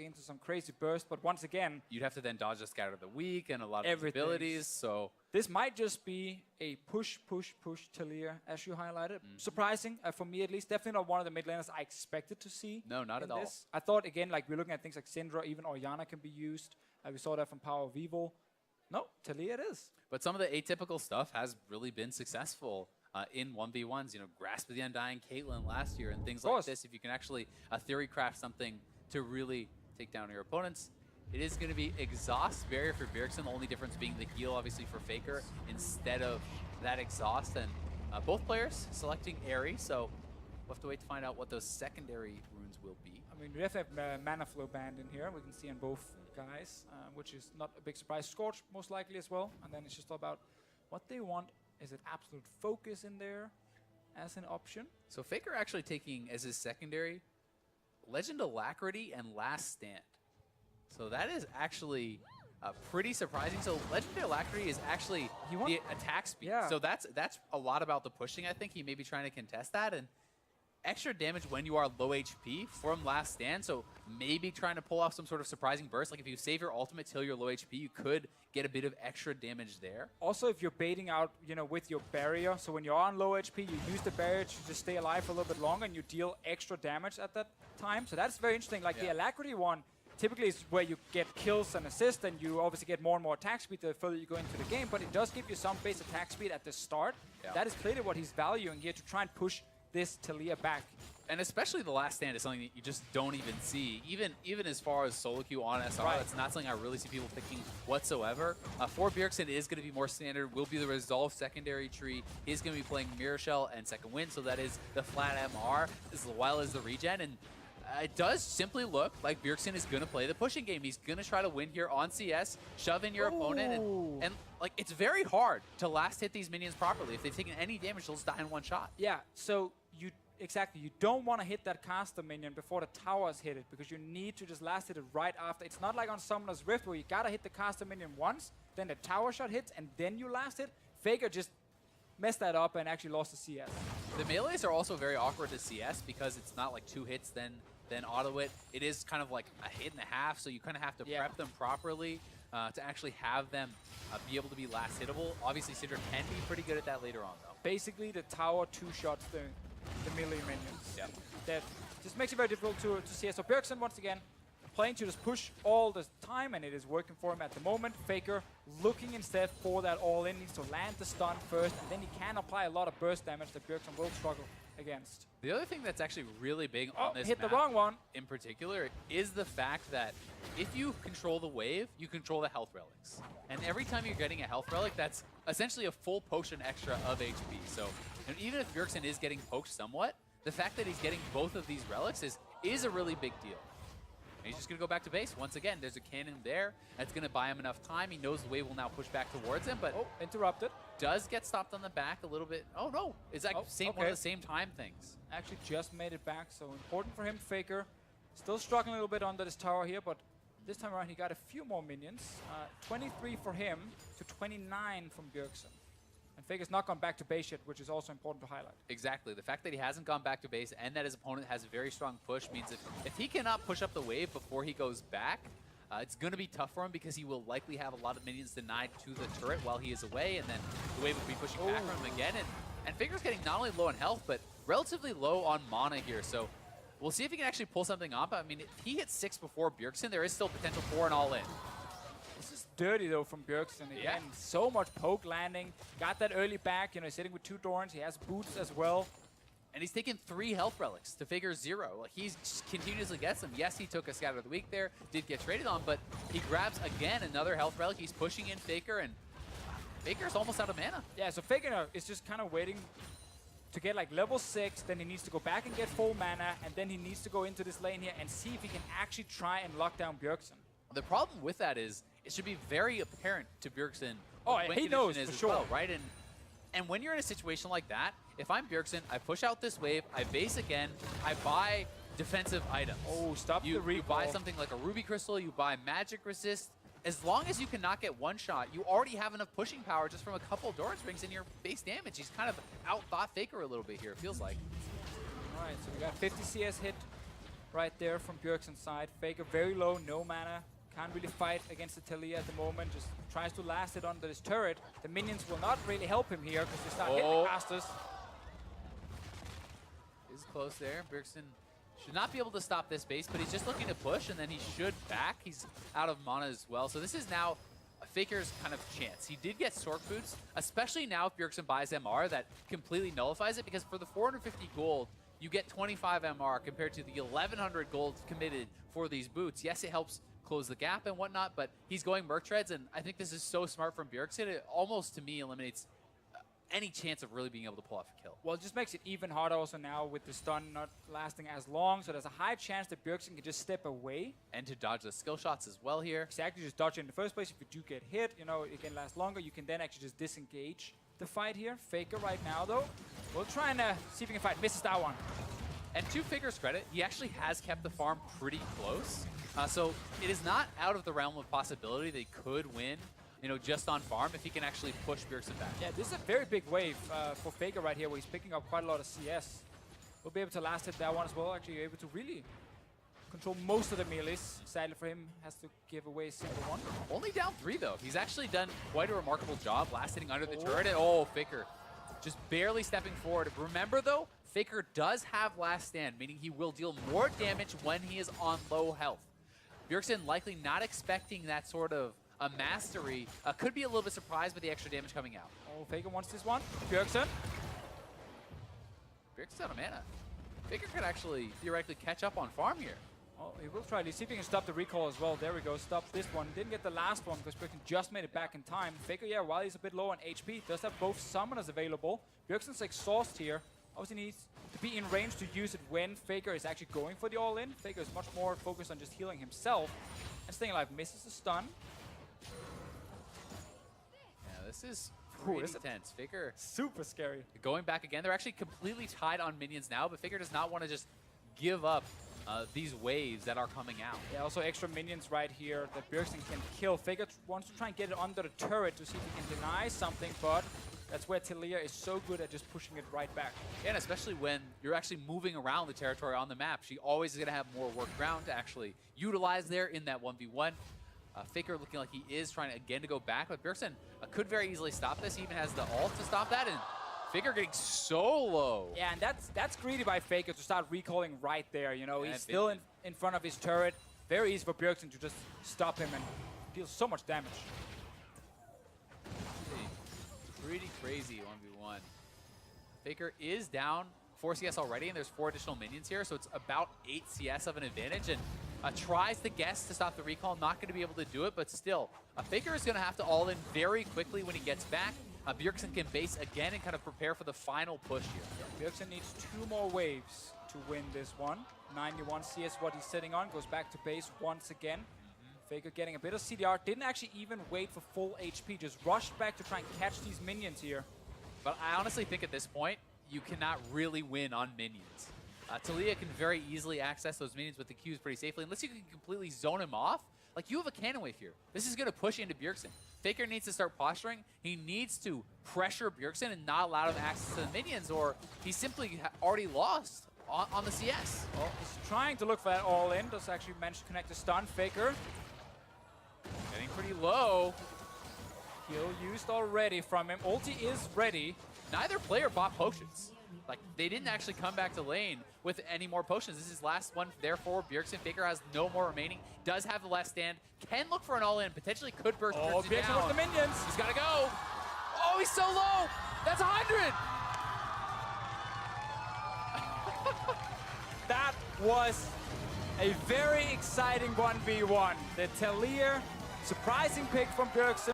into some crazy burst, but once again, you'd have to then dodge the Scatter of the Weak and a lot of Everything. abilities. So this might just be a push Taliyah, as you highlighted. Surprising, for me at least. Definitely not one of the mid laners I expected to see. No, not at all. This. I thought, again, like we're looking at things like Syndra, even Orianna can be used. We saw that from Power of Evil. No, Taliyah it is. But some of the atypical stuff has really been successful in 1v1s. You know, Grasp of the Undying Caitlyn last year and things like this. If you can actually theory craft something to really take down your opponents, it is going to be Exhaust Barrier for Bjergsen. The only difference being the heal, obviously, for Faker instead of that Exhaust. And both players selecting Airy, so we'll have to wait to find out what those secondary runes will be. I mean, we definitely have Mana Flow banned in here. We can see on both guys, which is not a big surprise. Scorch, most likely, as well. And then it's just all about what they want. Is it Absolute Focus in there as an option? So Faker actually taking as his secondary Legend Alacrity and Last Stand. So that is actually pretty surprising. So Legendary Alacrity is actually the attack speed. Yeah. So that's a lot about the pushing, I think. He may be trying to contest that. And extra damage when you are low HP from Last Stand. So maybe trying to pull off some sort of surprising burst. Like if you save your ultimate till you're low HP, you could get a bit of extra damage there. Also, if you're baiting out, you know, with your barrier. So when you're on low HP, you use the barrier to just stay alive for a little bit longer and you deal extra damage at that time. So that's very interesting. Like the Alacrity one, typically is where you get kills and assists, and you obviously get more and more attack speed the further you go into the game, but it does give you some base attack speed at the start. That is clearly what he's valuing here to try and push this Taliyah back. And especially the Last Stand is something that you just don't even see. Even as far as solo queue on SR, that's not something I really see people picking whatsoever. For Bjergsen, it is going to be more standard, will be the Resolve secondary tree. He's going to be playing Mirror Shell and Second Wind, so that is the flat MR as well as the regen. And it does simply look like Bjergsen is going to play the pushing game. He's going to try to win here on CS, shove in your opponent, and like it's very hard to last hit these minions properly. If they've taken any damage, they'll just die in one shot. Yeah, so you don't want to hit that caster minion before the towers hit it, because you need to just last hit it right after. It's not like on Summoner's Rift where you gotta hit the caster minion once, then the tower shot hits, and then you last hit. Faker just messed that up and actually lost the CS. The melees are also very awkward to CS because it's not like 2 hits then auto it. It is kind of like a hit and a half, so you kind of have to prep them properly to actually have them be able to be last hittable. Obviously, Syndra can be pretty good at that later on, though. Basically, the tower 2-shots the melee minions. That just makes it very difficult to CS. So Bjergsen, once again, playing to just push all the time, and it is working for him at the moment. Faker looking instead for that all-in, needs to land the stun first, and then he can apply a lot of burst damage that Bjergsen will struggle against. The other thing that's actually really big on this hit map the wrong one in particular is the fact that if you control the wave, you control the health relics. And every time you're getting a health relic, that's essentially a full potion extra of HP. So and even if Bjergsen is getting poked somewhat, the fact that he's getting both of these relics is a really big deal. And he's just going to go back to base. Once again, there's a cannon there. That's going to buy him enough time. He knows the wave will now push back towards him, but interrupted. Does get stopped on the back a little bit. Oh, no. It's like one of the same time things. Actually just made it back, so important for him. Faker still struggling a little bit under this tower here, but this time around he got a few more minions. 23 for him to 29 from Bjergsen. And Faker's not gone back to base yet, which is also important to highlight. Exactly. The fact that he hasn't gone back to base and that his opponent has a very strong push means that if he cannot push up the wave before he goes back, it's going to be tough for him because he will likely have a lot of minions denied to the turret while he is away, and then the wave will be pushing back from him again. And Faker's getting not only low on health, but relatively low on mana here. So we'll see if he can actually pull something up. I mean, if he hits 6 before Bjergsen, there is still potential for an all-in. This is dirty, though, from Bjergsen. Again, so much poke landing. Got that early back. You know, he's sitting with 2 Dorns. He has boots as well. And he's taken 3 health relics to Faker's 0. Like, he just continuously gets them. Yes, he took a Scatter of the Weak there, did get traded on, but he grabs, again, another health relic. He's pushing in Faker, and Faker's almost out of mana. Yeah, so Faker is just kind of waiting to get like level 6, then he needs to go back and get full mana, and then he needs to go into this lane here and see if he can actually try and lock down Bjergsen. The problem with that is it should be very apparent to Bjergsen. He knows for sure, well, right? And when you're in a situation like that, if I'm Bjergsen, I push out this wave, I base again, I buy defensive items. Stop the recall. You buy something like a Ruby Crystal, you buy Magic Resist. As long as you cannot get one shot, you already have enough pushing power just from a couple of Doran Springs in your base damage. He's kind of outthought Faker a little bit here, it feels like. All right, so we got 50 CS hit right there from Bjergsen's side. Faker very low, no mana. Can't really fight against the Taliyah at the moment. Just tries to last it under this turret. The minions will not really help him here because they start hitting the casters. Is close there. Bjergsen should not be able to stop this base, but he's just looking to push, and then he should back. He's out of mana as well. So this is now Faker's kind of chance. He did get Sork boots, especially now if Bjergsen buys MR, that completely nullifies it, because for the 450 gold, you get 25 MR compared to the 1100 gold committed for these boots. Yes, it helps close the gap and whatnot, but he's going Merc Treads, and I think this is so smart from Bjergsen. It almost, to me, eliminates any chance of really being able to pull off a kill. Well, it just makes it even harder also now with the stun not lasting as long, so there's a high chance that Bjergsen can just step away. And to dodge the skill shots as well here. Exactly, just dodge it in the first place. If you do get hit, you know, it can last longer. You can then actually just disengage the fight here. Faker right now, though, we'll try and see if he can fight. Misses that one. And to Faker's credit, he actually has kept the farm pretty close. So it is not out of the realm of possibility they could win, you know, just on farm if he can actually push Bjergsen back. Yeah, this is a very big wave for Faker right here, where he's picking up quite a lot of CS. We'll be able to last hit that one as well. Actually, able to really control most of the melees. Sadly for him, has to give away a single one. Only down 3 though. He's actually done quite a remarkable job last hitting under the turret. And, Faker just barely stepping forward. Remember though, Faker does have last stand, meaning he will deal more damage when he is on low health. Bjergsen likely not expecting that sort of a mastery. Could be a little bit surprised by the extra damage coming out. Oh, Faker wants this one. Bjergsen's out of mana. Faker could actually theoretically catch up on farm here. Oh, he will try to see if he can stop the recall as well. There we go, stop this one. Didn't get the last one because Bjergsen just made it back in time. Faker, yeah, while he's a bit low on HP, does have both summoners available. Bjergsen's exhaust here. Obviously needs to be in range to use it when Faker is actually going for the all-in. Faker is much more focused on just healing himself and staying alive. Misses the stun. Yeah, this is pretty tense. Faker super scary. Going back again. They're actually completely tied on minions now, but Faker does not want to just give up these waves that are coming out. Yeah, also extra minions right here that Bjergsen can kill. Faker wants to try and get it under the turret to see if he can deny something, but that's where Taliyah is so good at just pushing it right back. Yeah, and especially when you're actually moving around the territory on the map, she always is going to have more work ground to actually utilize there in that 1v1. Faker looking like he is trying again to go back, but Bjergsen could very easily stop this. He even has the ult to stop that, and Faker getting so low. Yeah, and that's greedy by Faker to start recalling right there. You know, he's still in front of his turret. Very easy for Bjergsen to just stop him and deal so much damage. Pretty crazy 1v1. Faker is down 4 CS already, and there's 4 additional minions here, so it's about 8 CS of an advantage, and tries to guess to stop the recall. Not going to be able to do it, but still, Faker is going to have to all in very quickly when he gets back. Bjergsen can base again and kind of prepare for the final push here. Yeah, Bjergsen needs 2 more waves to win this one. 91 CS what he's sitting on, goes back to base once again. Faker getting a bit of CDR, didn't actually even wait for full HP, just rushed back to try and catch these minions here. But I honestly think at this point, you cannot really win on minions. Taliyah can very easily access those minions with the Qs pretty safely, unless you can completely zone him off. Like, you have a cannon wave here. This is going to push into Bjergsen. Faker needs to start posturing. He needs to pressure Bjergsen and not allow him access to the minions, or he simply already lost on the CS. Well, he's trying to look for that all-in. Does actually manage to connect the stun. Faker getting pretty low. Kill used already from him. Ulti is ready. Neither player bought potions. Like, they didn't actually come back to lane with any more potions. This is last one, therefore Bjergsen. Faker has no more remaining. Does have the last stand. Can look for an all-in. Potentially could burst Bjergsen down. With the minions. He's got to go. Oh, he's so low. That's 100. That was a very exciting 1v1. The Taliyah surprising pick from Bjergsen.